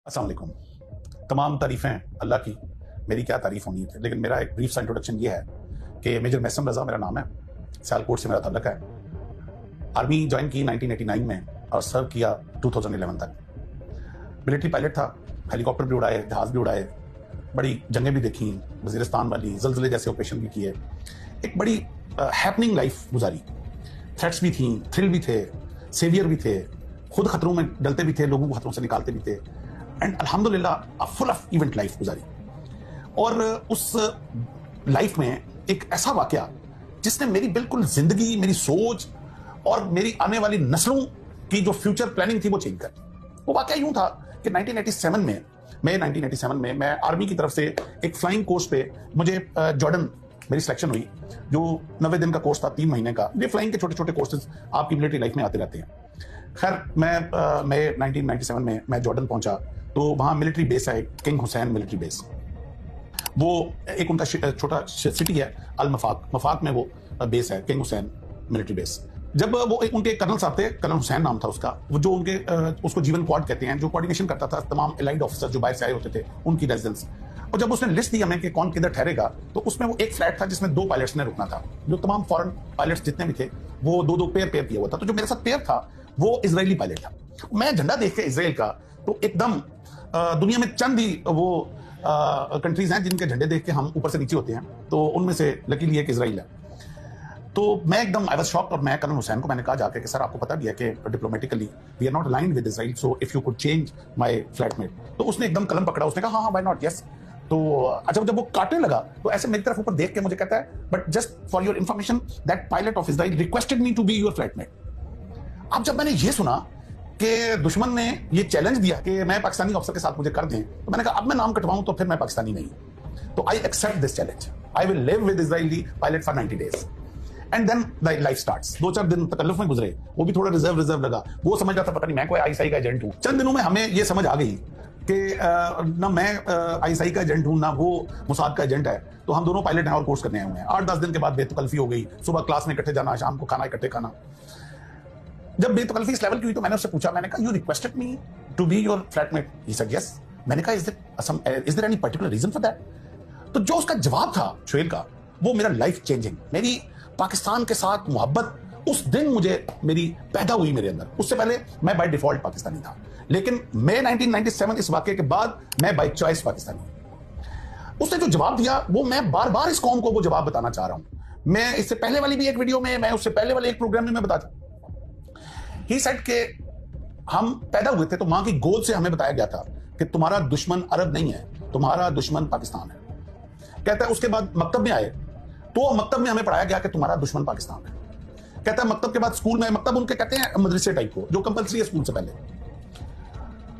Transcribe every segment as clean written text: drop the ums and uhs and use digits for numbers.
अस्सलाम वालेकुम। तमाम तारीफ़ें अल्लाह की, मेरी क्या तारीफ़ होनी थी, लेकिन मेरा एक ब्रीफ सा इंट्रोडक्शन ये है कि मेजर मैसम रज़ा मेरा नाम है, सियालकोट से मेरा ताल्लुक है। आर्मी ज्वाइन की 1989 में और सर्व किया 2011 तक। मिलिट्री पायलट था, हेलीकॉप्टर भी उड़ाए, जहाज़ भी उड़ाए, बड़ी जंगें भी देखी, वज़ीरिस्तान वाली, ज़लज़ले जैसे ऑपरेशन भी किए। एक बड़ी हैपनिंग लाइफ गुजारी। थ्रेट्स भी थी, थ्रिल भी थे, सेवियर भी थे, खुद खतरों में डलते भी थे, लोगों को खतरों से निकालते भी थे, एंड अल्हम्दुलिल्लाह फुल ऑफ इवेंट लाइफ गुजारी। और उस लाइफ में एक ऐसा वाकया जिसने मेरी बिल्कुल जिंदगी, मेरी सोच और मेरी आने वाली नस्लों की जो फ्यूचर प्लानिंग थी वो चेंज कर दी। वो वाकया यूं था कि 1987 में मैं आर्मी की तरफ से एक फ्लाइंग कोर्स पे मुझे जॉर्डन मेरी सिलेक्शन हुई, जो 90 दिन का कोर्स था, 3 महीने का। ये फ्लाइंग के छोटे छोटे कोर्सेज आपकी मिलिट्री लाइफ में आते रहते हैं। खैर मैं 1997 में मैं जॉर्डन पहुंचा, तो वहां मिलिट्री बेस है, किंग हुसैन मिलिट्री बेस। वो एक उनका छोटा सिटी है, अल मफाक में वो बेस है, किंग हुसैन मिलिट्री बेस। जब वो उनके कर्नल साहब थे, कर्नल हुसैन नाम था उसका, वो जो उनके उसको जीवन क्वाड कहते हैं, जो कोऑर्डिनेशन करता था तमाम एलाइड ऑफिसर जो बाहर से आए होते थे उनकी रेजिडेंस। और जब उसने लिस्ट दी हमें कि कौन किधर ठहरेगा, तो उसमें वो एक फ्लैट था जिसमें 2 पायलट्स ने रुकना था। जो तमाम फॉरेन पायलट्स जितने भी थे वो 2-2 पेयर किया हुआ था। तो जो मेरे साथ पेयर था वो इजरायली पायलट था। मैं झंडा देख के इजराइल का, तो एकदम दुनिया में चंद ही वो कंट्रीज हैं जिनके झंडे देख के हम ऊपर से नीचे होते हैं, तो उनमें से लकीली एक इजराइल है। तो मैं एकदम आई वाज शॉक्ड, और मैं कर्नल हुसैन को मैंने कहा जाके कि सर आपको पता भी है कि diplomatically we are not aligned with Israel, so if you could change my flatmate. तो उसने एकदम कलम पकड़ा, उसने कहा हाँ व्हाई नॉट, यस। तो अच्छा, जब वो काटने लगा तो ऐसे मेरी तरफ ऊपर देख के मुझे कहता है, but just for your information that pilot of Israel requested me to be your flatmate. अब जब मैंने ये सुना कि दुश्मन ने ये चैलेंज दिया कि मैं पाकिस्तानी ऑफिसर के साथ मुझे कर दें, तो मैंने कहा अब मैं नाम कटवाऊं तो फिर मैं पाकिस्तानी नहीं। तो I accept this challenge, I will live with Israeli pilot for 90 days and then life starts. 2-4 दिन तकल्लुफ में गुजरे, वो भी थोड़ा रिजर्व लगा। वो समझ रहा था पता नहीं मैं कोई आईएसआई का एजेंट हूं। चंद दिनों में हमें ये समझ आ गई कि ना मैं आईएसआई का एजेंट हूं, ना वो मुसाद का एजेंट है। तो हम दोनों पायलट हैं और कोर्स करने आए हुए हैं। 8-10 दिन के बाद बेतकल्फी हो गई, सुबह क्लास में इकट्ठे जाना, शाम को खाना इकट्ठे खाना। जब बेतकल्फी इस लेवल की हुई तो मैंने उससे पूछा, मैंने कहा you requested me to be your flatmate, he said yes. मैंने कहा is there any particular reason for that? तो जो उसका जवाब था शुएब का, वो मेरा लाइफ चेंजिंग, मेरी पाकिस्तान के साथ मोहब्बत उस दिन मुझे मेरी पैदा हुई मेरे अंदर। उससे पहले मैं बाय डिफॉल्ट पाकिस्तानी था, लेकिन मैं 1997 इस वाकये के बाद मैं बाय चॉइस पाकिस्तानी। उसने जो जवाब दिया वो मैं बार बार इस कौम को वो जवाब बताना चाह रहा हूं। मैं इससे पहले वाली भी एक वीडियो में, मैं उससे पहले वाले एक प्रोग्राम में मैं बताता, ही सेड के हम पैदा हुए थे तो मां की गोद से हमें बताया गया था कि तुम्हारा दुश्मन अरब नहीं है, तुम्हारा दुश्मन पाकिस्तान है। कहता है उसके बाद मकतब में आए तो मकतब में हमें पढ़ाया गया कि तुम्हारा दुश्मन पाकिस्तान है। कहता है मकतब के बाद स्कूल में, मकतब उनके कहते हैं मदरसे टाइप को जो कंपलसरी है स्कूल से पहले।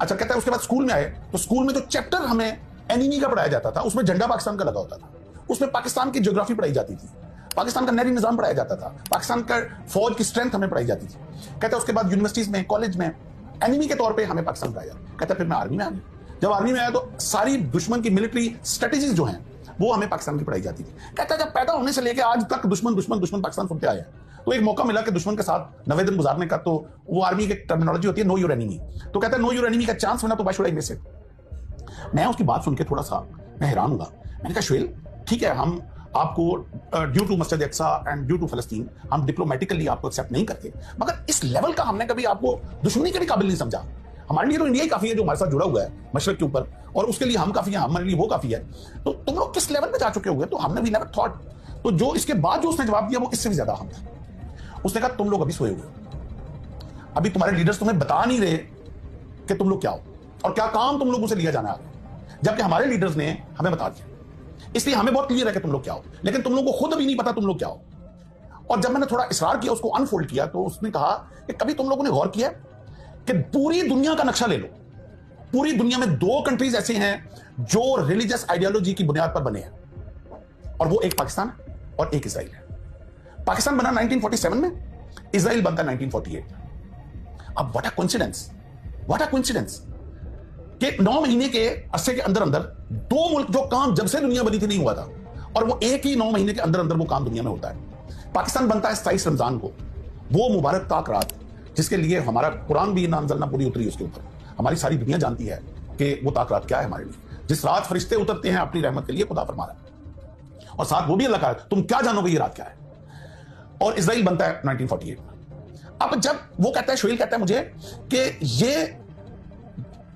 अच्छा, कहता है उसके बाद स्कूल में आए तो स्कूल में जो चैप्टर हमें एनिमी का पढ़ाया जाता था उसमें झंडा पाकिस्तान का लगा होता था। उसमें पाकिस्तान की ज्योग्राफी पढ़ाई जाती थी, पाकिस्तान का नहरी निजाम पढ़ाया जाता था, पाकिस्तान का फौज की स्ट्रेंथ हमें पढ़ाई जाती थी। कहता है उसके बाद यूनिवर्सिटीज में, कॉलेज में एनिमी के तौर पे हमें पाकिस्तान पढ़ाया जाता। कहता है फिर मैं आर्मी में आ गया। जब आर्मी में आया तो सारी दुश्मन की मिलिट्री स्ट्रेटेजीज जो हैं वो हमें पाकिस्तान की पढ़ाई जाती थी। कहता है जब पैदा होने से लेकर आज तक दुश्मन दुश्मन दुश्मन पाकिस्तान सुनते आए, तो एक मौका मिला कि दुश्मन के साथ 90 दिन गुजारने का, तो वो आर्मी की टर्मिनोलॉजी होती है नो योर एनिमी। तो कहता है नो योर एनिमी का चांस मिला तो why should I miss it. मैं उसकी बात सुन के थोड़ा सा मैं हैरान हुआ। मैंने कहा शुएब ठीक है, हम आपको ड्यू टू मस्जिद अक्सा एंड ड्यू टू फलस्तीन हम डिप्लोमेटिकली आपको एक्सेप्ट नहीं करते, मगर इस लेवल का हमने कभी आपको दुश्मनी के भी काबिल नहीं समझा। हमारे लिए तो इंडिया ही काफी है जो हमारे साथ जुड़ा हुआ है मशरक के ऊपर, और उसके लिए हम काफी हैं, हमारे लिए वो काफी है। तो तुम लोग किस लेवल पे जा चुके हुए? तो हमने भी नेवर थॉट। तो जो इसके बाद जो उसने जवाब दिया वो इससे भी ज्यादा अहम था। उसने कहा तुम लोग अभी सोए हुए हो, अभी तुम्हारे लीडर्स तुम्हें बता नहीं रहे कि तुम लोग क्या हो और क्या काम तुम लोगों से लिया जाना है, जबकि हमारे लीडर्स ने हमें बता दिया। इसलिए हमें बहुत क्लियर है कि तुम लोग क्या हो, लेकिन तुम लोगों को खुद अभी नहीं पता तुम लोग क्या हो। और जब मैंने थोड़ा इसरार किया, उसको अनफोल्ड किया, तो उसने कहा कि कभी तुम लोगों ने गौर किया कि पूरी दुनिया का नक्शा ले लो, पूरी दुनिया में 2 कंट्रीज ऐसे हैं जो रिलीजियस आइडियोलॉजी की बुनियाद पर बने हैं, और वो एक पाकिस्तान है और एक इजराइल है। पाकिस्तान बना 1947 में, इजराइल बनता 1948। अब what a coincidence, what a coincidence कि 9 महीने के अरसे के अंदर अंदर 2 मुल्क, जो काम जब से दुनिया बनी थी नहीं हुआ था, और वो एक ही 9 महीने के अंदर अंदर वो काम दुनिया में होता है। पाकिस्तान बनता है 27 रमजान को, वो मुबारक ताक रात जिसके लिए हमारा कुरान भी ना अंज़लना पूरी उतरी उसके ऊपर, हमारी सारी दुनिया जानती है कि वो ताक़त क्या है हमारे लिए। जिस रात फरिश्ते उतरते हैं अपनी रहमत के लिए, खुदा फरमा रहा है, और साथ वो भी अल्लाह का है, तुम क्या जानोगे ये रात क्या है। और इजराइल बनता है 1948 में। अब जब वो कहता है, शोएल कहता है मुझे कि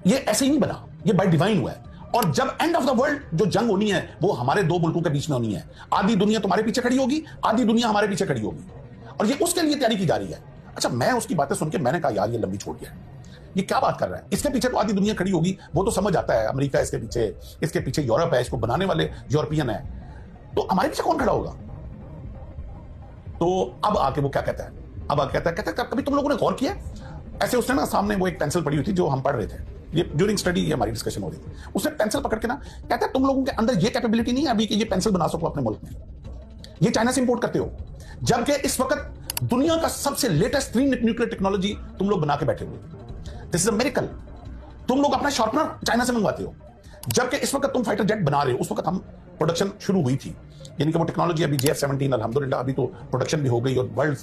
ये ऐसे ही नहीं बना, ये बाय डिवाइन हुआ है, और जब एंड ऑफ द वर्ल्ड जो जंग होनी है वो हमारे दो मुल्कों के बीच में होनी है। आधी दुनिया तुम्हारे पीछे खड़ी होगी, आधी दुनिया हमारे पीछे खड़ी होगी, और ये उसके लिए तैयारी की जा रही है। अच्छा, मैं उसकी बातें सुन के मैंने कहा यार ये लंबी छोड़ गया, ये क्या बात कर रहा है, इसके पीछे तो आधी दुनिया खड़ी होगी, वो तो समझ आता है, अमेरिका इसके पीछे यूरोप है, इसको बनाने वाले यूरोपियन है, तो हमारे पीछे कौन खड़ा होगा। तो अब आके वो क्या कहता है, अब आके कहता है कभी तुम लोगों ने गौर किया, ऐसे उसने ना सामने वो एक पेंसिल पड़ी हुई थी जो हम पढ़ रहे थे, ये ड्यूरिंग स्टडी ये हमारी डिस्कशन हो रही थी, उसने पेंसिल पकड़ के ना कहता है तुम लोगों के अंदर ये कैपेबिलिटी नहीं है अभी कि ये पेंसिल बना सको अपने मुल्क में, ये चाइना से इंपोर्ट करते हो, जबकि इस वक्त दुनिया का सबसे लेटेस्ट 3 न्यूक्लियर टेक्नोलॉजी तुम लोग बना के बैठे हुए। This is a miracle. तुम लोग अपना शार्पनर चाइना से मंगवाते हो, जबकि इस वक्त तुम फाइटर जेट बना रहे हो, उस वक्त हम प्रोडक्शन शुरू हुई थी, यानी कि वो टेक्नोलॉजी अभी JF-17 अल्हम्दुलिल्लाह अभी तो प्रोडक्शन भी हो गई, और वर्ल्ड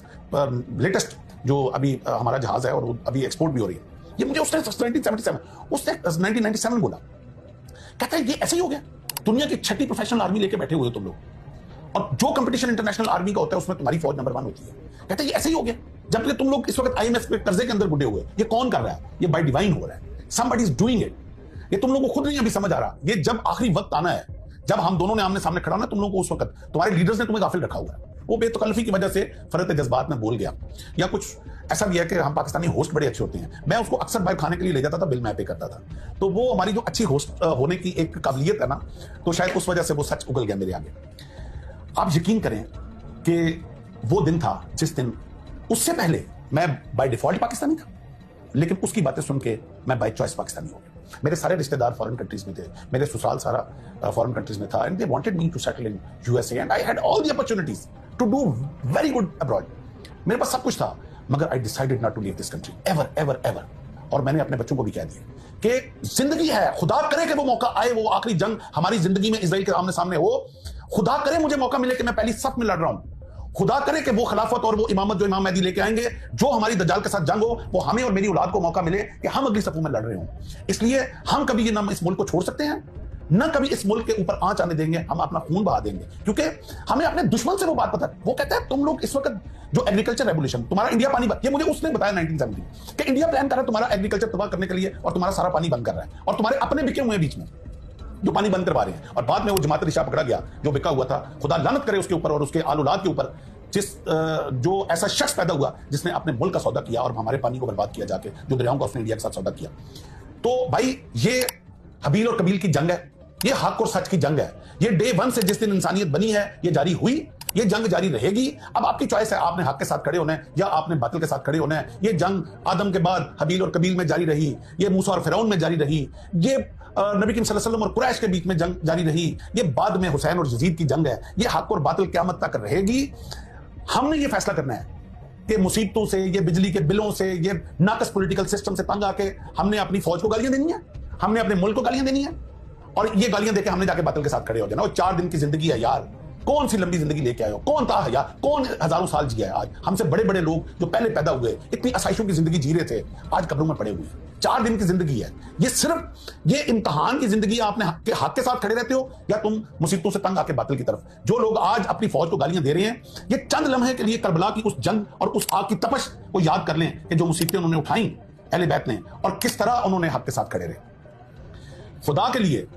लेटेस्ट जो अभी हमारा जहाज है और अभी एक्सपोर्ट भी हो रही है। ये मुझे उसने 1997 बोला, कहता है ये ऐसे ही हो गया, दुनिया की 6ठी प्रोफेशनल आर्मी लेके बैठे हुए हो तुम लोग, और जो कंपटीशन इंटरनेशनल आर्मी का होता है उसमें तुम्हारी फौज नंबर 1 होती है। कहता है ये ऐसे ही हो गया, जबकि तुम लोग इस वक्त IMF के कर्जे के अंदर बुढ़े हुए, ये कौन कर रहा है, ये बाय डिवाइन हो रहा है, समबडी इज डूइंग इट, ये तुम लोगों को खुद नहीं अभी समझ आ रहा। ये जब आखिरी वक्त आना है, जब हम दोनों ने आमने सामने खड़ा होना, तुम लोगों को उस वक्त तुम्हारे लीडर्स ने तुम्हें गाफिल रखा हुआ है, वो बेतकल्लफी की वजह से फरत जज्बात में बोल गया, या कुछ ऐसा भी है कि हम पाकिस्तानी होस्ट बड़े अच्छे होते हैं, मैं उसको अक्सर बाहर खाने के लिए ले जाता था, बिल मैं पे करता था, तो वो हमारी जो अच्छी होस्ट होने की एक काबिलियत है ना, तो शायद उस वजह से वो सच उगल गया मेरे आगे। आप यकीन करें कि वो दिन था जिस दिन, उससे पहले मैं बाय डिफॉल्ट पाकिस्तानी था, लेकिन उसकी बातें सुन के मैं बाय चॉइस पाकिस्तानी हो गया। मेरे सारे रिश्तेदार फॉरेन कंट्रीज में थे, मेरे ससुराल सारा फॉरेन कंट्रीज में था, and they wanted me to settle in USA, and I had all the opportunities to do very good abroad. मेरे पास सब कुछ था, मगर I decided not to leave this country ever ever ever. और मैंने अपने बच्चों को भी कह दिया कि जिंदगी है, खुदा करे कि वो मौका आए, वो आखिरी जंग हमारी जिंदगी में इजराइल के आमने सामने हो, खुदा करे मुझे मौका मिले कि मैं पहली सफ में लड़ रहा हूं, खुदा करे कि वो खिलाफत और वो इमामत जो इमाम मेहदी लेके आएंगे, जो हमारी दज्जाल के साथ जंग हो, वो हमें और मेरी औलाद को मौका मिले कि हम अगली सफों में लड़ रहे हों। इसलिए हम कभी ये ना इस मुल्क को छोड़ सकते हैं, न कभी इस मुल्क के ऊपर आंच आने देंगे, हम अपना खून बहा देंगे, क्योंकि हमें अपने दुश्मन से वो बात पता है। वो कहता है तुम लोग इस वक्त जो एग्रीकल्चर रेवोल्यूशन, तुम्हारा इंडिया पानी, ये मुझे उसने बताया 1970 कि इंडिया प्लान कर रहा है तुम्हारा एग्रीकल्चर तबाह करने के लिए, और तुम्हारा सारा पानी बंद कर रहा है, और तुम्हारे अपने बिके हुए बीच में जो पानी बंद करवा रहे हैं। और बाद में वो जमात रिशा पकड़ा गया जो बिका हुआ था, खुदा लानत करे उसके ऊपर और उसके आल औलाद के ऊपर, जो ऐसा शख्स पैदा हुआ जिसने अपने मुल्क का सौदा किया और हमारे पानी को बर्बाद किया जाके, जो दरियाओं का उसने इंडिया के साथ सौदा किया। तो भाई ये हबील और कबील की जंग है, ये हक और सच की जंग है, ये डे 1 से जिस दिन इंसानियत बनी है ये जारी हुई, ये जंग जारी रहेगी। अब आपकी चॉइस है, आपने हक के साथ खड़े होना है या आपने बातिल के साथ खड़े होना है। ये जंग आदम के बाद हबील और कबील में जारी रही, ये मूसा और फिरौन में जारी रही, ये नबी करीम सल्लल्लाहु अलैहि वसल्लम और कुरैश के बीच में जंग जारी रही, ये बाद में हुसैन और यजीद की जंग है। ये हक और बातिल क़यामत तक रहेगी। हमने ये फैसला करना है कि मुसीबतों से, ये बिजली के बिलों से, ये नाकस पॉलिटिकल सिस्टम से तंग आके हमने अपनी फौज को गालियां देनी है, हमने अपने मुल्क को गालियां देनी है, और ये गालियां देके हमने जाके बातिल के साथ खड़े हो जाना। वो 4 दिन की जिंदगी है यार, कौन सी लंबी जिंदगी लेके आए हो, कौन था यार, कौन हजारों साल जिया है। आज हमसे बड़े बड़े लोग जो पहले पैदा हुए इतनी आसाइशों की जिंदगी जी रहे थे, आज कब्रों में पड़े हुए हैं। 4 दिन की जिंदगी है ये, सिर्फ ये इम्तहान की जिंदगी। आपने हक के साथ खड़े रहते हो या तुम मुसीबतों से तंग आके बातिल की तरफ। जो लोग आज अपनी फौज को गालियां दे रहे हैं, ये चंद लम्हे के लिए करबला की उस जंग और उस आग की तपश को याद कर लें कि जो मुसीबतें उन्होंने उठाई अहले बैत ने, और किस तरह उन्होंने हक के साथ खड़े रहे। खुदा के लिए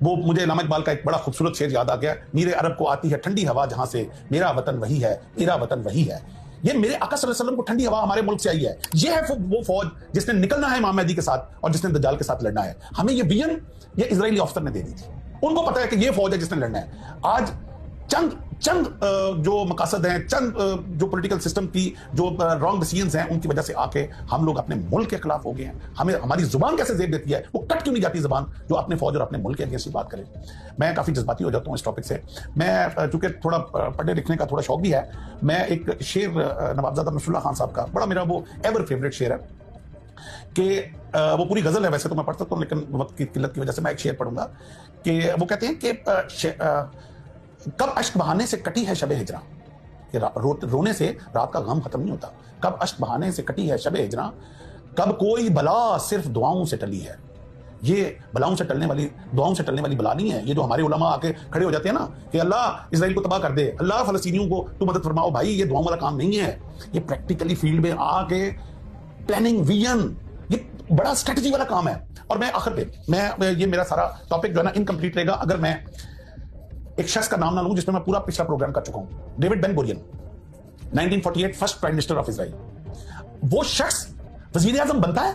वो मुझे इलामा इकबाल का एक बड़ा खूबसूरत शेर याद आ गया, मीरे अरब को आती है ठंडी हवा जहां से, मेरा वतन वही है, मेरा वतन वही है। ये मेरे आका सल्लल्लाहु अलैहि वसल्लम को ठंडी हवा हमारे मुल्क से आई है। ये है वो फौज जिसने निकलना है इमाम मेहदी के साथ और जिसने दज्जाल के साथ लड़ना है। हमें ये विजन ये इजरायली अफसर ने दे दी थी, उनको पता है कि ये फौज है जिसने लड़ना है। आज चंद जो मकासद हैं, चंद जो पॉलिटिकल सिस्टम की जो रॉन्ग डिसीजंस हैं, उनकी वजह से आके हम लोग अपने मुल्क के खिलाफ हो गए हैं। हमें हमारी जुबान कैसे जेब देती है, वो कट क्यों नहीं जाती जुबान जो अपने फौज और अपने मुल्क के अगेंस्ट बात करे। मैं काफी जज्बाती हो जाता हूँ इस टॉपिक से। मैं चूंकि थोड़ा पढ़ने लिखने का थोड़ा शौक भी है, मैं एक शेर नवाबजादा नसरुल्लाह खान साहब का, बड़ा मेरा वो एवर फेवरेट शेर है कि वो पूरी गजल है वैसे तो मैं पढ़ सकता हूँ, लेकिन वक्त की किल्लत की वजह से मैं एक शेर पढ़ूंगा कि वो कहते हैं कि कब अश्क बहाने से कटी है शबे हिजरा, रोने से रात का गम खत्म नहीं होता। कब अश्क बहाने से कटी है शबे हिजरा, कब कोई बला सिर्फ दुआओं से टली है। ये बलाओं से टलने वाली, दुआओं से टलने वाली बला नहीं है। ये जो हमारे उलमा आके खड़े हो जाते हैं ना कि अल्लाह इजराइल को तबाह कर दे, अल्लाह फलस्तीनियों को तू मदद फरमाओ, भाई ये दुआओं वाला काम नहीं है। ये प्रैक्टिकली फील्ड में आके प्लानिंग, विजन, ये बड़ा स्ट्रेटजी वाला काम है। और मैं आखिर पे ये मेरा सारा टॉपिक जो है ना इनकम्प्लीट रहेगा अगर मैं एक शख्स का नाम ना लूं जिसमें मैं पूरा पिछला प्रोग्राम कर चुका हूं। David Ben Gurion, 1948 first prime minister of Israel. वो शख्स वजीर आजम बनता है,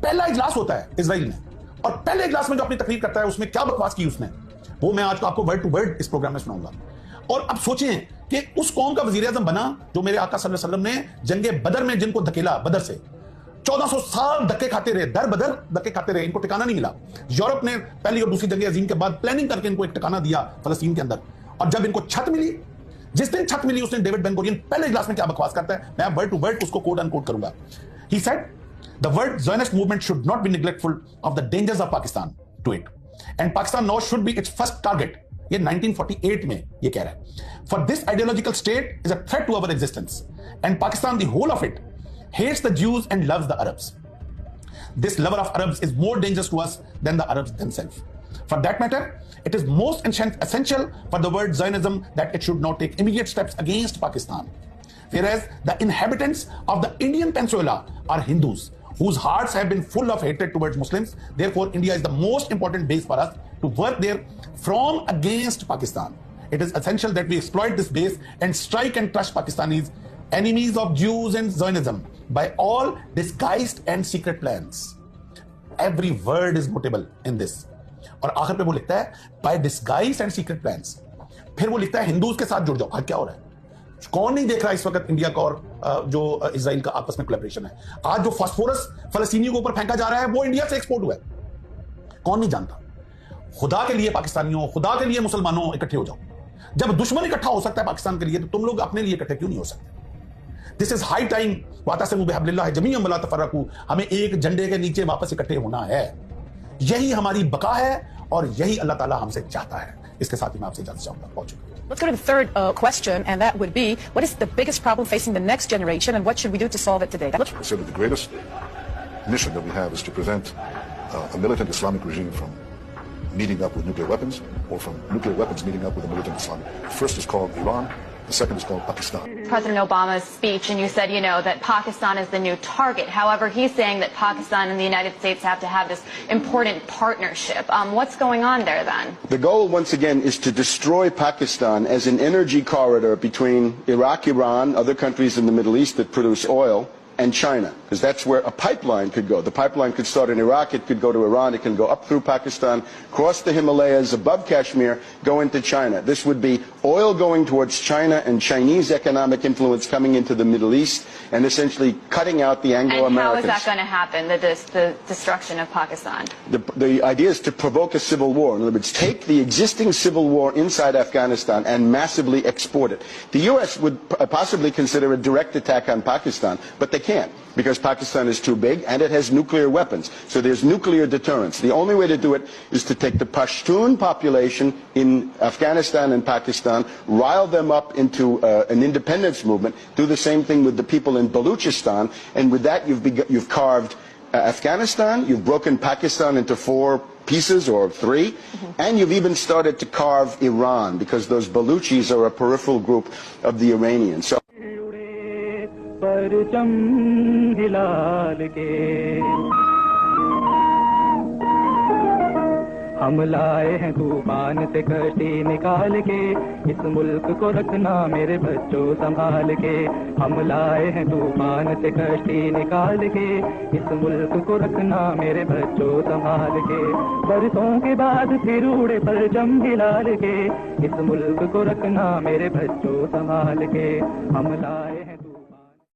पहला इजलास होता है इजराइल में, और पहले इजलास में जो अपनी तकरीर करता है उसमें क्या बकवास की उसने, वो मैं आज आपको वर्ड टू वर्ड इस प्रोग्राम में सुनाऊंगा। और अब सोचें कि उस कौम का वजीर आजम बना जो मेरे आका सल्लल्लाहु अलैहि वसल्लम ने जंगे बदर में जिनको धकेला, बदर से 1400 साल धक्के खाते रहे, दर बदर धक्के खाते रहे, इनको ठिकाना नहीं मिला। यूरोप ने पहली और दूसरी जंग अजीम के बाद प्लानिंग करके इनको एक ठिकाना दिया फलस्तीन के अंदर, और जब इनको छत मिली, जिस दिन छत मिली उस दिन डेविड बेन गुरियन पहले इजलास में क्या बकवास करता है, मैं वर्ड टू वर्ड उसको कोट अनकोट करूंगा। He said the world Zionist movement should not be neglectful of the dangers of Pakistan to it, and Pakistan now should be its first target. ये 1948 में ये कह रहा है। For this ideological state is a threat to our existence, and Pakistan the whole of it hates the Jews and loves the Arabs. This lover of Arabs is more dangerous to us than the Arabs themselves. For that matter, it is most essential for the word Zionism that it should not take immediate steps against Pakistan. Whereas the inhabitants of the Indian Peninsula are Hindus, whose hearts have been full of hatred towards Muslims. Therefore, India is the most important base for us to work there from against Pakistan. It is essential that we exploit this base and strike and crush Pakistanis, enemies of Jews and Zionism, by all disguised and secret plans. Every word is notable in this. और आखिर पे वो लिखता है by disguised and secret plans. फिर वो लिखता है हिंदूज के साथ जुड़ जाओ। आज क्या हो रहा है? कौन नहीं देख रहा इस वक्त इंडिया का और जो इजराइल का आपस में कोलैबोरेशन है? आज जो फास्फोरस फलस्तीनियों के ऊपर फेंका जा रहा है वो इंडिया से एक्सपोर्ट हुआ है। कौन नहीं जानता? खुदा के लिए पाकिस्तानियों, खुदा के लिए मुसलमानों इकट्ठे हो जाओ। जब दुश्मन इकट्ठा हो सकता है पाकिस्तान के लिए, तो तुम लोग अपने लिए इकट्ठे क्यों नहीं हो सकते? This is high time. वातसिमू बिहब्लिल्लाहि जमीअन वला तफर्रकू। हमें एक झंडे के नीचे वापस इकट्ठे होना है। यही हमारी बका है और यही अल्लाह ताला हमसे चाहता है। इसके साथ ही मैं आपसे इजाजत चाहूंगा। पहुंचूंगा। Let's go to the third question, and that would be, what is the biggest problem facing the next generation, and what should we do to solve it today? I said that the greatest mission that we have is to prevent a militant Islamic regime from meeting up with nuclear weapons, or from nuclear weapons meeting up with a militant Islamic. The first is called Iran. The second is called Pakistan. President Obama's speech, and you said, that Pakistan is the new target. However, he's saying that Pakistan and the United States have to have this important partnership. What's going on there then? The goal, once again, is to destroy Pakistan as an energy corridor between Iraq, Iran, other countries in the Middle East that produce oil, and China, because that's where a pipeline could go. The pipeline could start in Iraq, it could go to Iran, it can go up through Pakistan, cross the Himalayas, above Kashmir, go into China. This would be oil going towards China and Chinese economic influence coming into the Middle East and essentially cutting out the Anglo-Americans. And how is that going to happen, the destruction of Pakistan? The idea is to provoke a civil war. In other words, take the existing civil war inside Afghanistan and massively export it. The U.S. would possibly consider a direct attack on Pakistan, but they can't, because Pakistan is too big and it has nuclear weapons. So there's nuclear deterrence. The only way to do it is to take the Pashtun population in Afghanistan and Pakistan, rile them up into an independence movement, do the same thing with the people in Baluchistan, and with that you've carved Afghanistan, you've broken Pakistan into 4 pieces or 3, and you've even started to carve Iran, because those Baluchis are a peripheral group of the Iranians. So परचम हिलाल के हम लाए हैं तूफान से कश्ती निकाल के, इस मुल्क को रखना मेरे बच्चों संभाल के। हम लाए हैं तूफान से कश्ती निकाल के, इस मुल्क को रखना मेरे बच्चों संभाल के। बरसों के बाद फिर उड़े परचम हिलाल के, इस मुल्क को रखना मेरे बच्चों संभाल के। हम लाए हैं